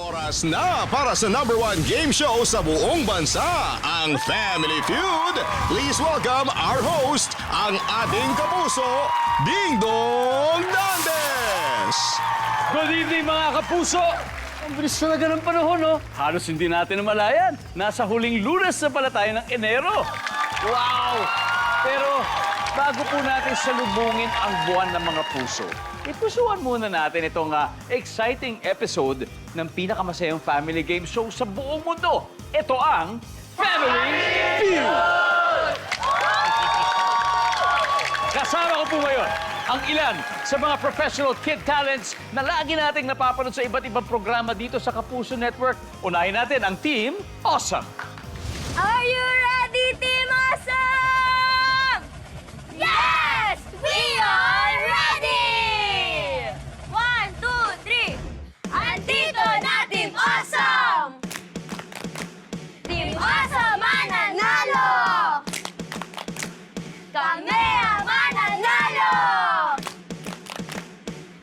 Oras na para sa #1 game show sa buong bansa, ang Family Feud. Please welcome our host, ang ating kapuso, Ding Dong Dantes! Good evening mga kapuso! Ang bilis talaga ng panahon, no? Halos hindi natin namalayan. Nasa huling Lunes na pala tayo ng Enero. Wow! Pero bago po natin salubungin ang buwan ng mga puso, ipusuan muna natin itong exciting episode ng pinakamasayang family game show sa buong mundo. Ito ang Family Feud! Kasama ko po ngayon ang ilan sa mga professional kid talents na lagi nating napapanood sa iba't ibang programa dito sa Kapuso Network. Unahin natin ang Team Awesome. Are you ready, Team Awesome? Yes! We are ready! 1, 2, 3. Andito na, Team Awesome! Team Awesome mananalo! Kami ang mananalo!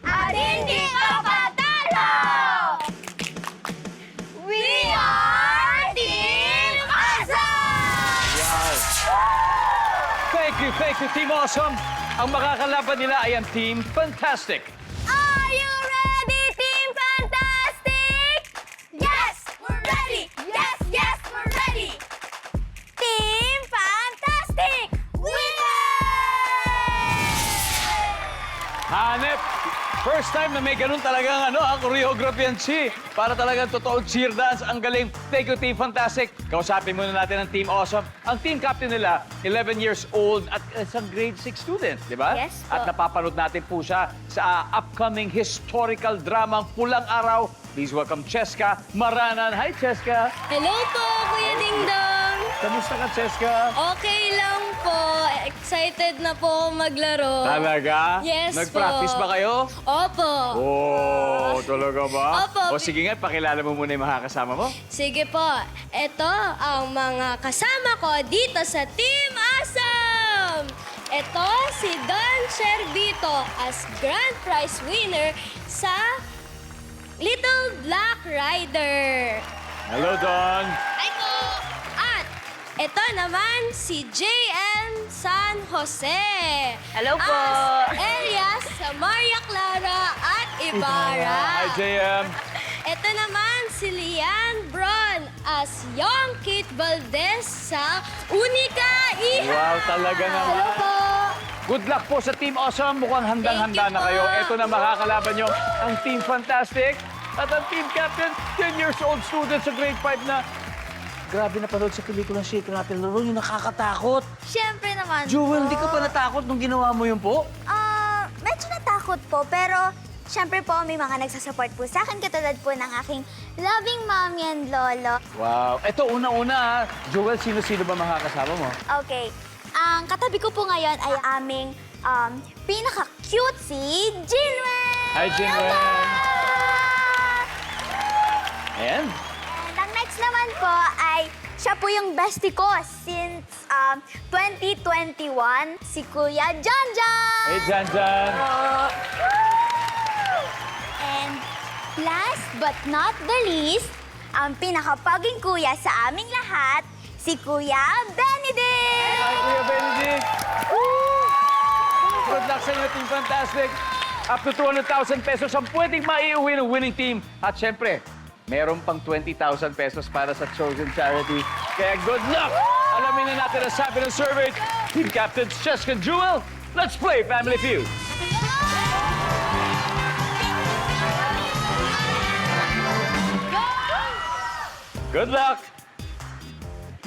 At hindi ka patalo! We are Team Awesome! Thank you, Team Awesome. Ang makakalaban nila ay ang Team Fantastic. Are you ready, Team Fantastic? Yes, we're ready! Yes, yes, we're ready! Team Fantastic! Winner! Hanep, first time na may ganun talagang ang choreography and chi. Para talagang totoong cheer dance. Ang galing. Thank you, Team Fantastic. Kausapin muna natin ang Team Awesome. Ang team captain nila, 11 years old at isang grade 6 student, di ba? Yes po. At napapanood natin po siya sa upcoming historical dramang Pulang Araw. Please welcome Cheska Maranan. Hi, Cheska. Hello po, Kuya Ding Dong! Kamusta ka, Cheska? Okay lang po. Excited na po ako maglaro. Talaga? Yes Nag-practice po. ba kayo? Opo. Oh, talaga ba? O Opo. sige nga, pakilala mo muna yung makakasama mo. Sige po. Ito ang mga kasama ko dito sa Team Awesome! Ito si Don Cervito as grand prize winner sa Little Black Rider. Hello, Don. Hi po! At ito naman si JM San Jose. Hello po. As Elias sa Maria Clara at Ibarra. Hi, JM. Ito naman si Lian Bron as Young Kate Valdez sa Unica Iha. Wow, talaga naman. Hello po. Good luck po sa Team Awesome. Mukhang handang-handa Thank you na kayo. po. Ito na makakalaban nyo, ang Team Fantastic at ang Team Captain, 10 years old student sa grade 5 na grabe na panood sa pelikulang Shake, Rattle, Roll, yung nakakatakot. Siyempre naman Jewel, po. di ka pa natakot nung ginawa mo yun po? Medyo natakot po, pero siyempre po may mga nagsasupport po sa akin, katulad po ng aking loving mommy and lolo. Wow. Ito, una-una, Jewel, sino-sino ba makakasama mo? Okay, ang katabi ko po ngayon ay aming pinaka-cute si Jinwen! Hi, Jinwen! And? And ang next naman po ay siya po yung bestie ko since 2021, si Kuya Janjan! Hey, Janjan! And last but not the least, ang pinakapaging kuya sa aming lahat, si Kuya Benedict! Hi, Kuya Benedict! Good luck sa inyo, Team Fantastic! Up to 200,000 pesos ang pwedeng maiuwi ng winning team. At syempre, meron pang 20,000 pesos para sa chosen charity. Kaya good luck! Alamin na natin ang sabi ng survey. Team Captains Cheska and Jewel, let's play Family Feud! Good luck!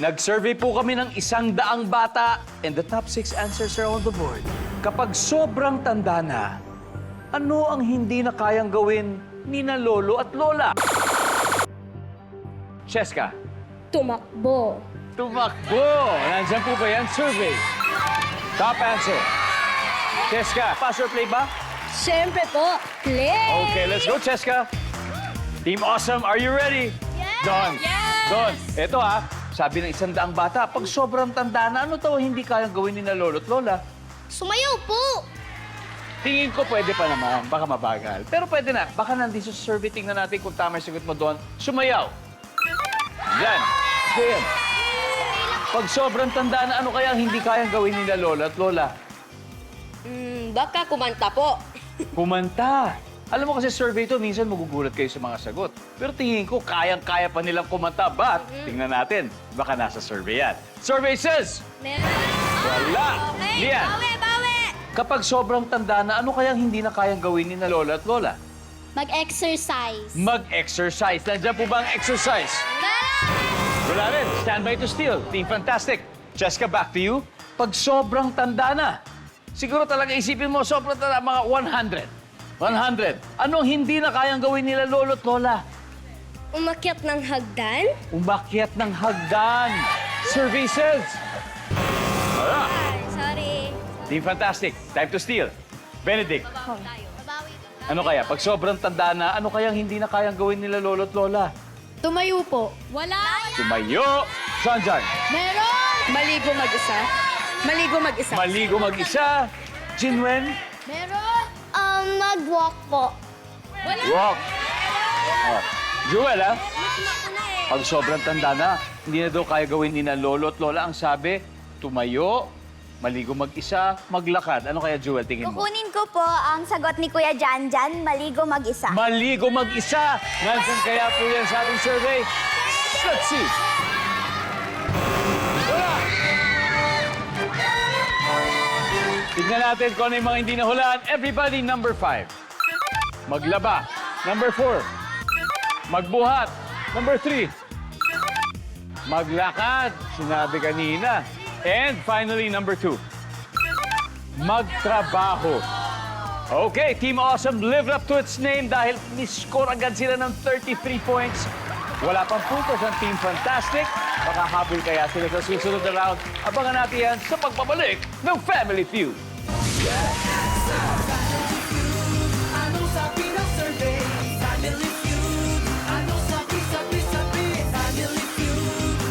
Nag-survey po kami ng 100 bata and the top 6 answers are on the board. Kapag sobrang tanda na, ano ang hindi na kayang gawin ni na lolo at lola? Cheska, Tumakbo. tumakbo! Nandiyan po ba yan? Survey. Top answer. Cheska, pass or play ba? Siyempre po, play! Okay, let's go, Cheska. Team Awesome, are you ready? Yes! Don. Yes! Don, eto sabi ng 100 bata, pag sobrang tanda na, ano to hindi kayang gawin ni na lolo at lola? Sumayaw po! Tingin ko pwede pa naman. Baka mabagal. Pero pwede na. Baka nandito sa survey. Tingnan natin kung tama yung sagot mo doon. Sumayaw. Yan. Yan. Pag sobrang tanda na, ano kaya ang hindi kayang gawin nila Lola at Lola? Baka kumanta po. Kumanta. Alam mo kasi survey to, minsan magugulat kayo sa mga sagot. Pero tingin ko, kayang-kaya pa nilang kumanta. But, tingnan natin, baka nasa survey yan. Survey says, Meron. wala. Okay, Lian, bawi. kapag sobrang tanda na, ano kayang hindi na kayang gawin ni na Lola at Lola? Mag-exercise. Mag-exercise. Nandiyan po ba ang exercise? Wala rin. Stand by to steal. Team Fantastic. Jessica, back to you. Pag sobrang tanda na, siguro talaga isipin mo, sobrang tanda, mga 100. 100. Anong hindi na kayang gawin nila Lolo at Lola? Umakyat ng hagdan? Umakyat ng hagdan. Services. Wala. Ay, sorry. Team Fantastic. Time to steal. Benedict. Ano kaya? Pag sobrang tanda na, ano kayang hindi na kayang gawin nila Lolo at Lola? Tumayo po. Wala. Tumayo. Sanjan. Meron! Maligo mag-isa. Maligo mag-isa. Maligo mag-isa. Jinwen. Meron! Mag-walk po. Walk. Oh. Jewel, ha? Pag sobrang tanda na, hindi na daw kaya gawin ni na Lolo at Lola. Ang sabi, tumayo, maligo mag-isa, maglakad. Ano kaya, Jewel, tingin mo? Kukunin ko po ang sagot ni Kuya Janjan, maligo mag-isa. Maligo mag-isa. Nandiyan kaya po yan sa ating survey. Let's see. Wala. Tignan natin kung ano yung mga hindi nahulaan. Everybody, number 5. Maglaba. Number 4. Magbuhat. Number 3. Maglakad. Sinabi kanina. And finally, number 2. Magtrabaho. Okay, Team Awesome lived up to its name dahil ni-score agad sila ng 33 points. Wala pang puntos ang Team Fantastic. Makahabol kaya sila sa susunod na round. Abangan natin yan sa pagbabalik ng Family Feud. Anong sabi ng survey? Family Feud. Anong sabi? Family Feud.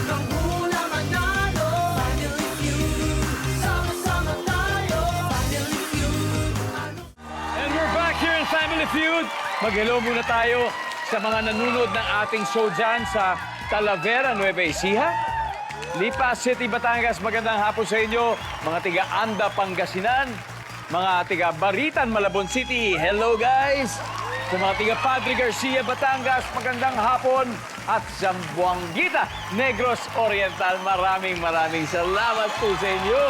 Nang hula manalo. Family Feud. Sama-sama tayo. Family Feud. And we're back here in Family Feud. Mag-hello muna tayo sa mga nanonood ng ating show dyan sa Talavera, Nueva Ecija. Lipa City, Batangas, magandang hapon sa inyo. Mga tiga-Anda, Pangasinan. Mga tiga-Baritan, Malabon City. Hello, guys! Sa mga tiga-Padre Garcia, Batangas, magandang hapon. At sa Buanguita, Negros Oriental, maraming salamat po sa inyo.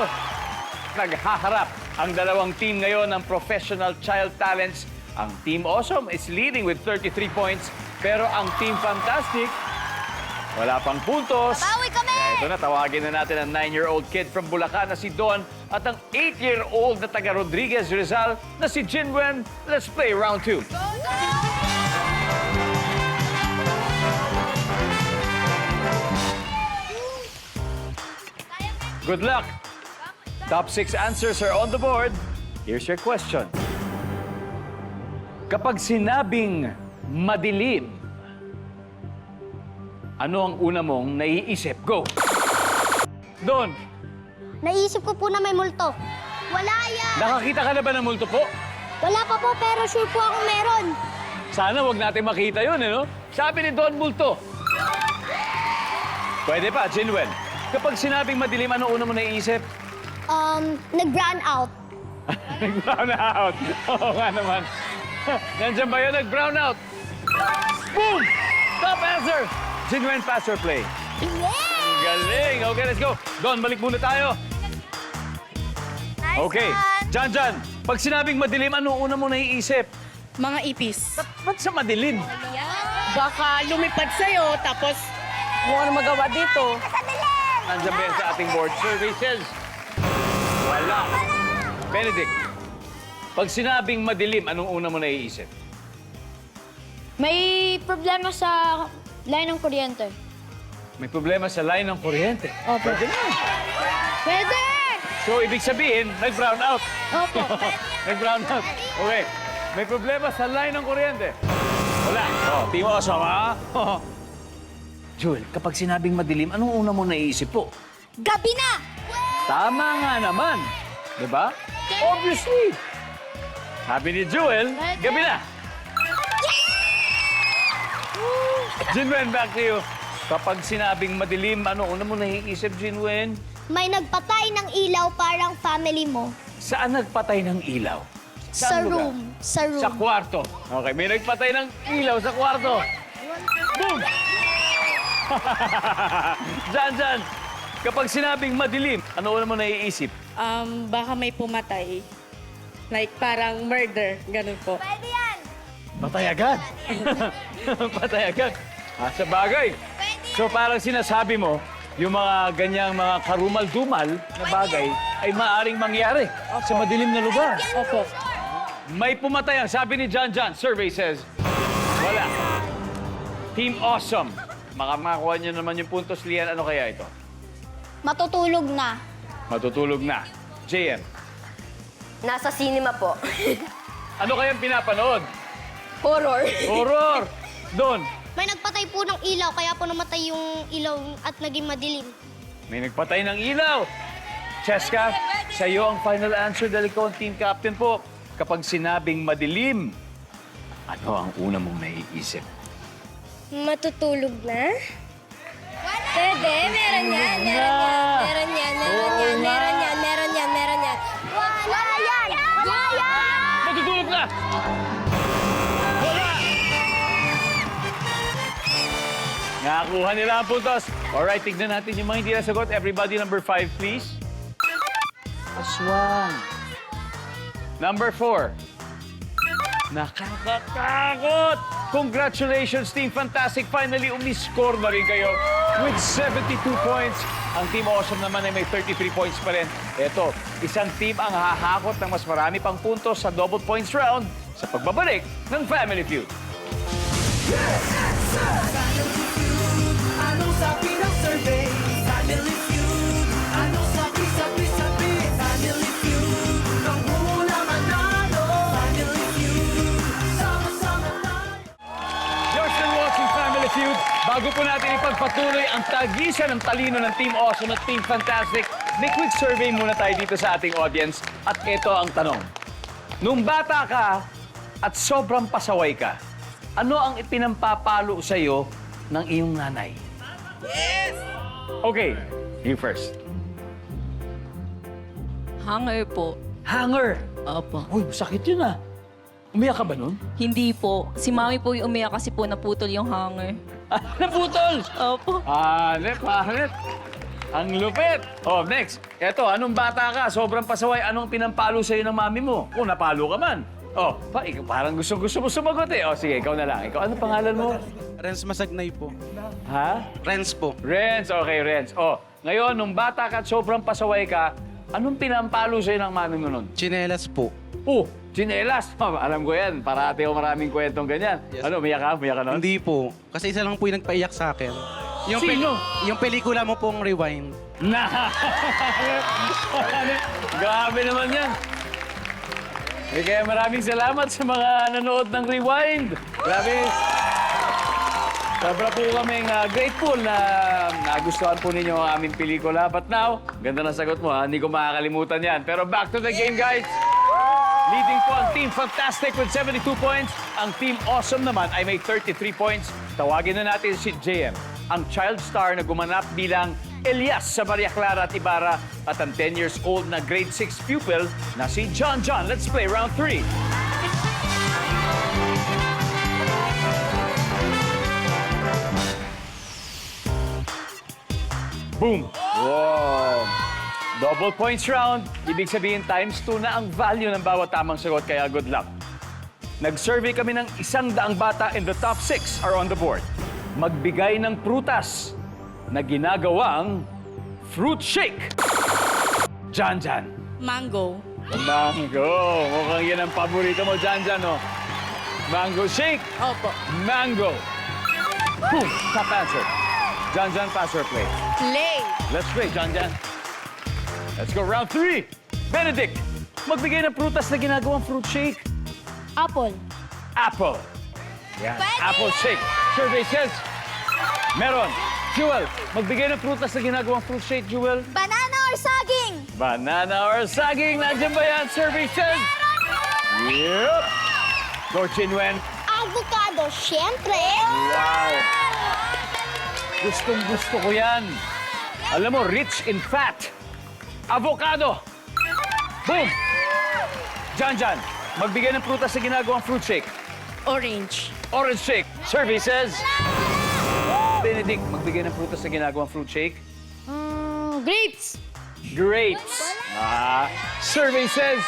Naghaharap ang dalawang team ngayon ng professional child talents. Ang Team Awesome is leading with 33 points. Pero ang Team Fantastic, wala pang puntos. Bawi kami! Kaya ito na, tawagin na natin ang 9-year-old kid from Bulacan na si Don at ang 8-year-old na taga Rodriguez Rizal na si Jinwen. Let's play round 2. Good luck. Top 6 answers are on the board. Here's your question. Kapag sinabing madilim, ano ang una mong naiisip? Go! Don, Naisip ko po na may multo. Wala yan! nakakita ka na ba ng multo po? Wala pa po, pero sure po akong meron. Sana wag natin makita yun, no? Sabi ni Don, multo. Pwede pa, Jinwen. Kapag sinabing madilim, ano una mo naiisip? Nag-brown out. Nag-brown out. Oo nga naman. Nandiyan ba yun? Nag-brown out. Boom! Top answer! Jinwen, pass or play? Yeah! Galing! Okay, let's go. Don, balik muna tayo. Nice Okay. one. Jan, pag sinabing madilim, ano una mo naiisip? Mga ipis. Ba't sa madilim? Baka lumipad sa'yo, tapos kung ano magawa dito. Nandiyan ba yan sa ating board services? Wala. Benedict, pag sinabing madilim, anong una mo naiisip? May problema sa line ng kuryente. May problema sa line ng kuryente. Opo. Pwede na. Pwede! So, ibig sabihin, nag-brown out. Opo. Nag-brown out. Okay. May problema sa line ng kuryente. Wala. Oh, di mo kasama, ha? Jewel, kapag sinabing madilim, anong una mo naiisip po? Gabi na! Tama nga naman. Di ba? Obviously. Sabi ni Jewel, gabi na. Jinwen, back to you. Kapag sinabing madilim, ano una mo naiisip, Jinwen? May nagpatay ng ilaw parang family mo. Saan nagpatay ng ilaw? Sa Saan lugar? room. Sa room. Sa kwarto. Okay, may nagpatay ng ilaw sa kwarto. Boom! Jan, kapag sinabing madilim, ano una mo naiisip? Baka may pumatay. Like parang murder, ganun po. Pwede yan. Patay agad. Patay agad. Sa bagay. So parang sinasabi mo, yung mga ganyang mga karumal-dumal na bagay ay maaring mangyari sa madilim na lugar. Opo. May pumatay ang sabi ni Jan. Survey says, wala. Team Awesome. Makakuha niyo naman yung puntos, Lian. Ano kaya ito? Matutulog na. Matutulog na. JM. Nasa cinema po. Ano kayang pinapanood? Horror. Horror! Doon. May nagpatay po ng ilaw, kaya po namatay yung ilaw at naging madilim. May nagpatay ng ilaw. Cheska, sa iyo ang final answer dahil ikaw ang team captain po. Kapag sinabing madilim, ano ang una mong naiisip? Matutulog na? Pwede, meron yan, meron yan. Wala yan! Wala yan! Matutulog na! Wala! Nakakuha nila ang puntos. Alright, tignan natin yung mga hindi nasagot. Everybody, number 5, please. Aswang. Number 4. Nakakatakot! Congratulations, Team Fantastic. Finally, umiscore na rin kayo with 72 points. Ang Team Awesome naman ay may 33 points pa rin. Ito, isang team ang hahakot ng mas marami pang puntos sa double points round sa pagbabalik ng Family Feud. Anong sabi ng survey? Family Feud. Anong sabi? Family Feud. Nang hula manalo. Family Feud. Sama-sama tayo. You're still watching Family Feud. Bago po natin ipagpatuloy ang tagisan ng talino ng Team Awesome at Team Fantastic, may quick survey muna tayo dito sa ating audience. At ito ang tanong. Nung bata ka at sobrang pasaway ka, ano ang ipinampapalo sa iyo ng iyong nanay? Yes! Okay, you first. Hanger po. Hanger! Opo. Uy, sakit yun ah. Umiyak ka ba nun? Hindi po. Si mami po yung umiyak kasi po naputol yung hanger. Naputol! Opo. Hanep. Ang lupit. Oh, next. Eto, anong bata ka? Sobrang pasaway. Anong pinampalo sa'yo ng mami mo? Kung napalo ka man. Oh, ikaw parang gusto mo sumagot eh. Oh, sige, ikaw na lang. Ikaw, ano pangalan mo? Renz Masagnay po. Ha? Renz po. Renz. Okay, Renz. Oh, ngayon, nung bata ka at sobrang pasaway ka, anong pinampalo sa'yo ng mami mo nun? Chinelas po. Oh, chinelas. Oh, alam ko yan. Parati ako maraming kwentong ganyan. Yes. Ano, umiyak ka? Umiyak ka nun? Hindi po. Kasi isa lang po yung nagpaiyak sa akin. Sino? Yung pelikula mo pong Rewind. Grabe naman yan. Eh, kaya maraming salamat sa mga nanood ng Rewind. Grabe. Sobra po kaming grateful na nagustuhan po ninyo ang aming pelikula. But now, ganda na sagot mo ha, hindi ko makakalimutan yan. Pero back to the game, guys. Leading po ang Team Fantastic with 72 points. Ang Team Awesome naman ay may 33 points. Tawagin na natin si JM, ang child star na gumanap bilang Elias sa Maria Clara at Ibarra at ang 10 years old na grade 6 pupil na si John. Let's play round 3. Boom! Wow! Double points round. Ibig sabihin times 2 na ang value ng bawat tamang sagot, kaya good luck. Nag-survey kami ng 100 bata and the top 6 are on the board. Magbigay ng prutas na ginagawang fruit shake. Jan. Mango. Mango. Mukhang yan ang paborito mo, Jan, no? Mango shake. Opo. Mango. Boom! Top answer. Jan, pass or play? Play. Let's play, Jan. Let's go, round 3. Benedict, magbigay ng prutas na ginagawang fruit shake. Apple. Apple. Yan. Apple shake. Survey says, meron. Jewel, magbigay ng prutas na ginagawang fruit shake, Jewel. Banana or saging? Banana or saging, nandiyan ba yan? Survey says, Yep. Lord Chinwen. Avocado, syempre. Wow. Gustong gusto ko yan. Alam mo, rich in fat. Avocado. Boom! Jan, magbigay ng prutas sa ginagawang fruit shake. Orange. Orange shake. Survey says... Benedict, magbigay ng prutas sa ginagawang fruit shake. Grapes. Grapes. Survey says...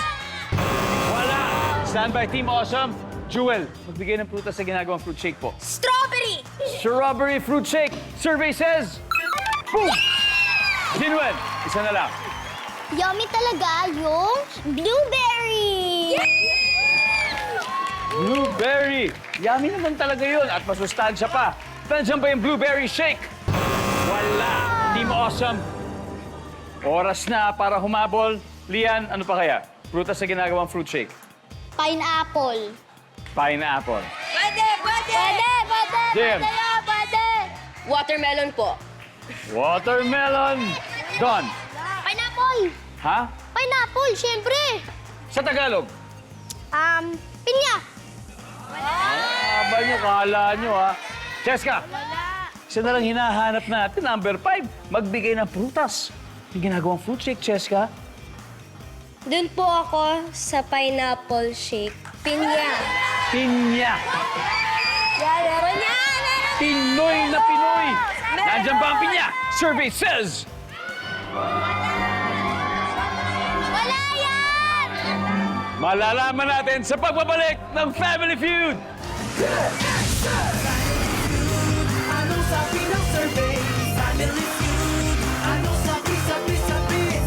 Wala. Stand by Team Awesome. Jewel, magbigay ng prutas sa ginagawang fruit shake po. Strawberry. Strawberry fruit shake. Survey says... Boom! Jinwen, isa na lang. Yummy talaga yung blueberry. Blueberry. Yummy naman talaga yun at masustansya pa. Nandiyan ba yung blueberry shake? Wala. Team Awesome. Oras na para humabol. Lian, ano pa kaya? Prutas sa ginagawang fruit shake. Pineapple. Pineapple. Pwede! Jim. Pwede! Watermelon po. Watermelon. Don. Pineapple. Ha? Pineapple, syempre. Sa Tagalog. Pinya. Ba nyo, kala nyo ha. Cheska. Isa na lang hinahanap natin. Number 5. Magbigay ng prutas. Yung ginagawang fruit shake, Cheska. Doon po ako sa pineapple shake. Pinya. Pinya. Meron yan! Pinoy na Pinoy. Nandiyan ba ang pinya? Survey says... Wala yan! Malalaman natin sa pagbabalik ng Family Feud. Anong sabi ng survey? Family Feud. Anong sabi?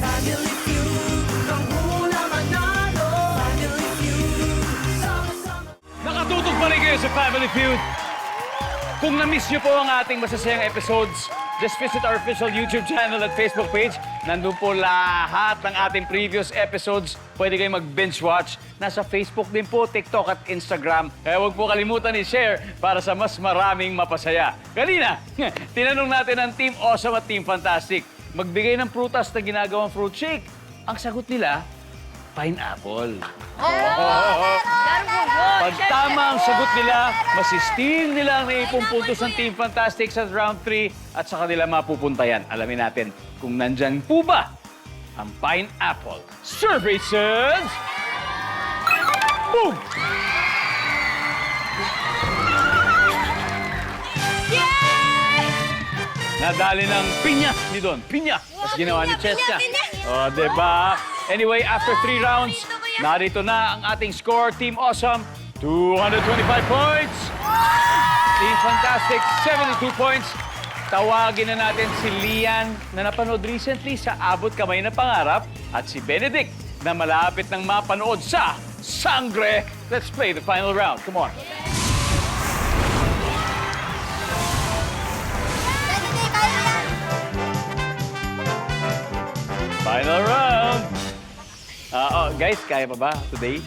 Family Feud. Nang hula manalo. Family Feud. Sama-sama. Nakatutok pa rin kayo sa Family Feud. Kung na-miss niyo po ang ating masasayang episodes, just visit our official YouTube channel at Facebook page. Nandun po lahat ng ating previous episodes. Pwede kayong mag-binge watch. Nasa Facebook din po, TikTok at Instagram. Kaya huwag po kalimutan i-share para sa mas maraming mapasaya. Kanina, tinanong natin ang Team Awesome at Team Fantastic. Magbigay ng prutas na ginagawang fruit shake. Ang sagot nila, pineapple. Pag tama ang sagot nila, masistil nila ang naipong puntos ng Team Fantastic sa round 3 at sa kanila mapupunta yan. Alamin natin kung nandyan po ba ang pineapple. Survey says... Boom! Nadali ng pinya ni Don. Pinya! At ginawa ni Cheska. O, diba? Anyway, after 3 rounds, narito na ang ating score. Team Awesome, 225 points. Team Fantastic, 72 points. Tawagin na natin si Lian na napanood recently sa Abot Kamay na Pangarap at si Benedict na malapit ng mapanood sa Sangre. Let's play the final round. Come on. Final round. Guys, kaya pa ba today?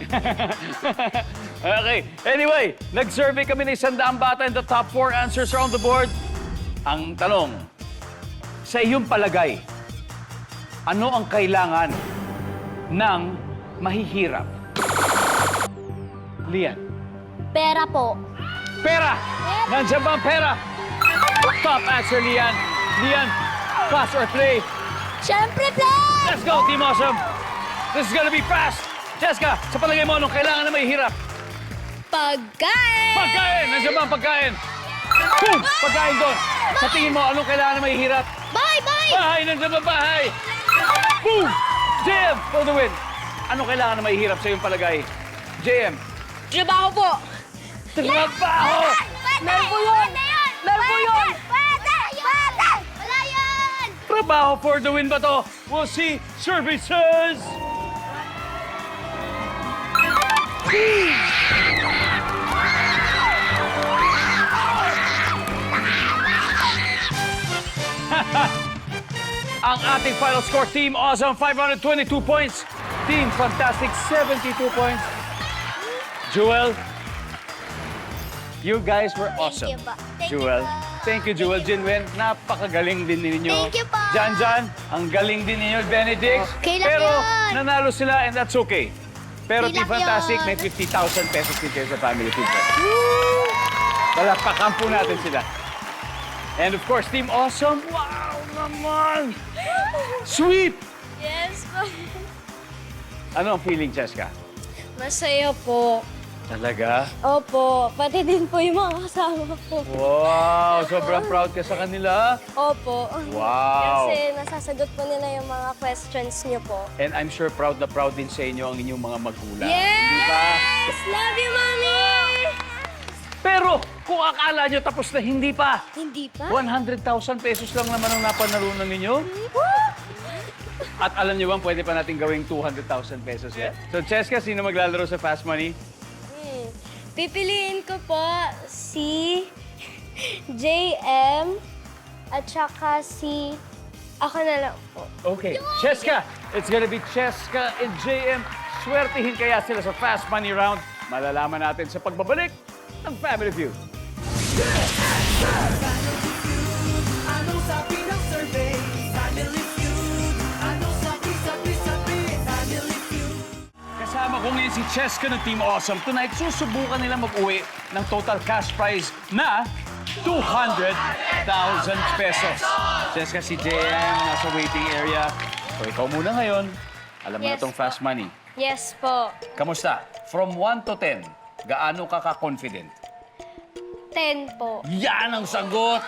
Okay. Anyway, nag-survey kami ng 100 bata and the top 4 answers are on the board. Ang tanong, sa iyong palagay, ano ang kailangan ng mahihirap? Lian. Pera po. Pera! Nandiyan ba ang pera? Top answer, Lian. Lian, pass or play? Syempre, play! Let's go, Team Awesome! This is gonna be fast! Jessica, sa palagay mo, anong kailangan na mahihirap? Pagkain! Pagkain! Nandiyan ba ang pagkain? Boom! Pagkain doon! Sa tingin mo, anong kailangan na mahihirap? Bye, bye! Bahay! Nandiyan ba bahay? Boom! JM, for the win! Anong kailangan na mahihirap sa iyong palagay? JM. Trabaho po! Trabaho! Meron po yun! Meron po yun! Pwede! Wala yan! Trabaho for the win ba to? We'll see. Services! Ang ating final score, Team Awesome, 522 points. Team Fantastic, 72 points. Jewel, you guys were awesome. you po. Thank you Jewel. po. Thank you, Jewel. Jinwen, napakagaling din ninyo. Thank you po. Jan, ang galing din ninyo, Benedict. Okay lang Pero yun. nanalo sila and that's okay. Pero Di Team lang Fantastic, yun. may 50,000 pesos din kayo sa Family Feud. Palakpakan po natin sila. And of course, Team Awesome, wow naman! Sweep! Yes po. Ano ang feeling, Cheska? Masaya po. Talaga? Opo, pati din po yung mga kasama ko. Wow! Sobrang proud ka sa kanila. Opo. Wow! Kasi nasasagot po nila yung mga questions niyo po. And I'm sure proud na proud din sa inyo ang inyong mga magulang. Yes! Di ba? Love you, Mommy! Pero kung akala nyo tapos na, hindi pa. Hindi pa? 100,000 pesos lang naman ang napanalunan ninyo. At alam nyo bang pwede pa natin gawing 200,000 pesos yan? So, Cheska, sino maglalaro sa Fast Money? Pipiliin ko po si JM at saka si... Ako na lang po. Okay. Cheska! It's gonna be Cheska and JM. Swertihin kaya sila sa Fast Money Round. Malalaman natin sa pagbabalik ng Family Feud. Anong sabi ng survey? Family Feud. Anong sabi? Family Feud. Kasama ko ngayon si Cheska ng Team Awesome. Tonight, susubukan nila mag-uwi ng total cash prize na 200,000 pesos. Cheska, si JM nasa waiting area. So, ikaw muna ngayon. Alam mo na Yes, tong Fast Money. Yes po. Kamusta? From 1 to 10, gaano ka ka-confident? 10 po. Yan ang sagot!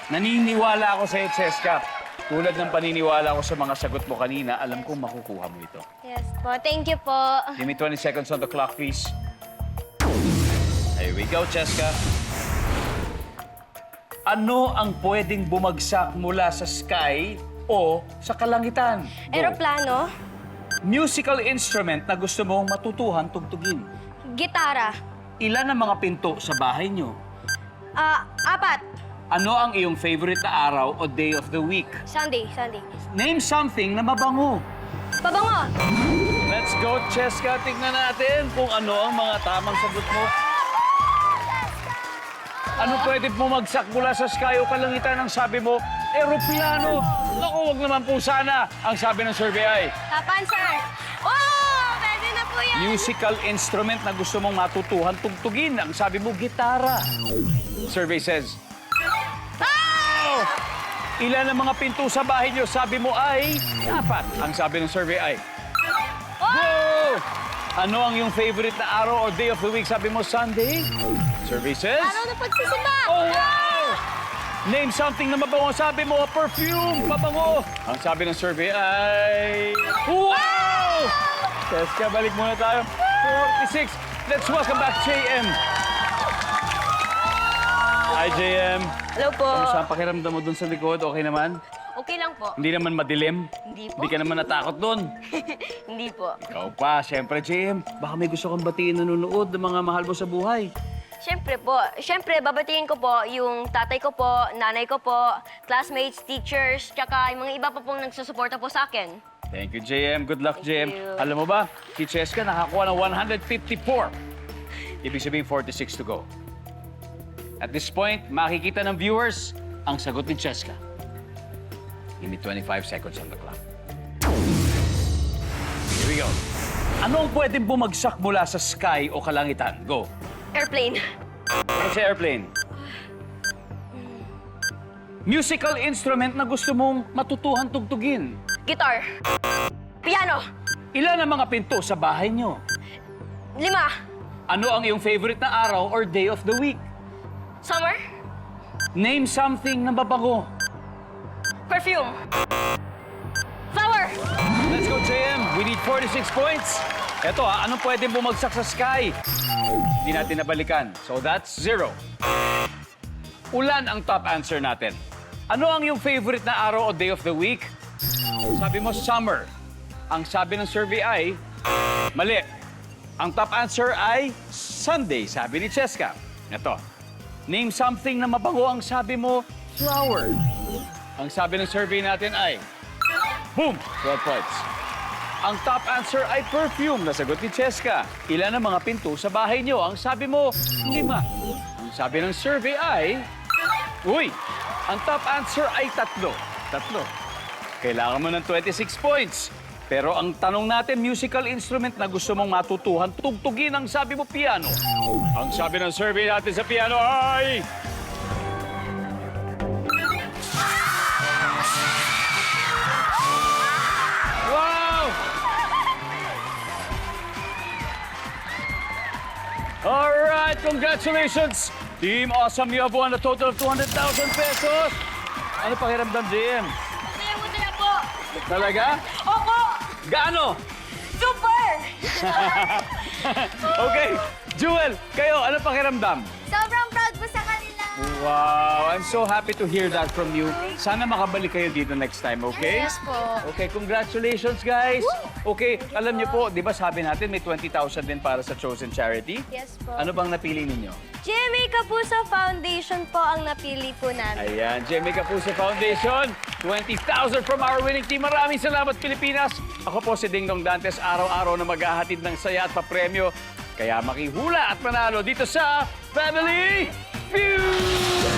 Naniniwala ako sa'yo, Cheska. Tulad ng paniniwala ko sa mga sagot mo kanina, alam kong makukuha mo ito. Yes po. Thank you po. Give me 20 seconds on the clock, please. Here we go, Cheska. Ano ang pwedeng bumagsak mula sa sky o sa kalangitan? Go. Eroplano, Musical instrument na gusto mong matutuhan tugtugin. gitara, Ilan ang mga pinto sa bahay nyo? 4, Ano ang iyong favorite na araw o day of the week? Sunday. Name something na mabango. Pabango, Let's go, Cheska. Tignan natin kung ano ang mga tamang sagot mo. Ano pwede bumagsak mula sa sky o kalangitan? Ang sabi mo, eroplano. Naku, wag naman po sana. Ang sabi ng survey ay, answer. Oh, pwede na po yan. musical instrument na gusto mong matutuhan tugtugin. Ang sabi mo, gitara. Survey says, oh! Ilan ang mga pinto sa bahay niyo? Sabi mo ay 4. Ang sabi ng survey ay, go! Ano ang iyong favorite na araw or day of the week? Sabi mo, Sunday. Survey says, Araw na pagsisimba. oh, wow! Name something na mabango. Sabi mo, perfume, mabango. Ang sabi ng survey ay... Wow! Cheska, balik muna tayo. 46. Let's welcome back JM. Hi, JM. Hello po. Kamusta ang pakiramdam mo dun sa likod? Okay naman? Okay lang po. Hindi naman madilim? Hindi po. Hindi ka naman natakot dun? Hindi po. Ikaw pa, siyempre, JM. Baka may gusto kang batiin nanonood ng mga mahal mo sa buhay. Siyempre, babatiin ko po yung tatay ko po, nanay ko po, classmates, teachers, tsaka yung mga iba pa pong nagsusuporta po sa akin. Thank you, JM. Good luck, JM. you. Alam mo ba, si Cheska nakakuha ng 154. Ibig sabihin, 46 to go. At this point, makikita ng viewers ang sagot ni Cheska. Give me 25 seconds on the clock. Here we go. Ano ang pwedeng bumagsak mula sa sky o kalangitan? Go. Airplane. Ano si airplane? Musical instrument na gusto mong matutuhan tugtugin. Guitar. Piano. Ilan ang mga pinto sa bahay nyo? 5. Ano ang iyong favorite na araw or day of the week? Summer. Name something na mabango. Perfume. Flower. Let's go, JM. We need 46 points. Eto anong pwedeng bumagsak sa sky? Hindi natin nabalikan. So that's 0. Ulan ang top answer natin. Ano ang iyong favorite na araw o day of the week? Sabi mo, summer. Ang sabi ng survey ay, mali. Ang top answer ay Sunday, sabi ni Cheska. Ito, name something na mabango. Ang sabi mo, flower. Ang sabi ng survey natin ay, boom! 12 points. Ang top answer ay perfume. Nasagot ni Cheska. Ilan ang mga pinto sa bahay niyo? Ang sabi mo, 5. Ang sabi ng survey ay, uy! Ang top answer ay 3. Kailangan mo ng 26 points. Pero ang tanong natin, musical instrument na gusto mong matutuhan, tugtugin ang sabi mo piano. Ang sabi ng survey natin sa piano ay... Wow! All right, congratulations! Team Awesome, you have won a total of 200,000 pesos. Ano pakiramdam, JM? Masaya po. Talaga? Opo! Gaano? Super! Okay, Jewel, kayo, ano pakiramdam? Sobrang proud po sa kanila. Wow, I'm so happy to hear that from you. Sana makabalik kayo dito next time, okay? Yes po. Okay, congratulations, guys. Okay, alam niyo po, di ba sabi natin may 20,000 din para sa chosen charity? Yes po. Ano bang napili ninyo? GMA Kapuso Foundation po ang napili po namin. Ayan, Jemmy Kapuso Foundation, 20,000 from our winning team. Maraming salamat, Pilipinas. Ako po si Dingdong Dantes, araw-araw na maghahatid ng saya at papremyo. Kaya makihula at manalo dito sa Family Feud!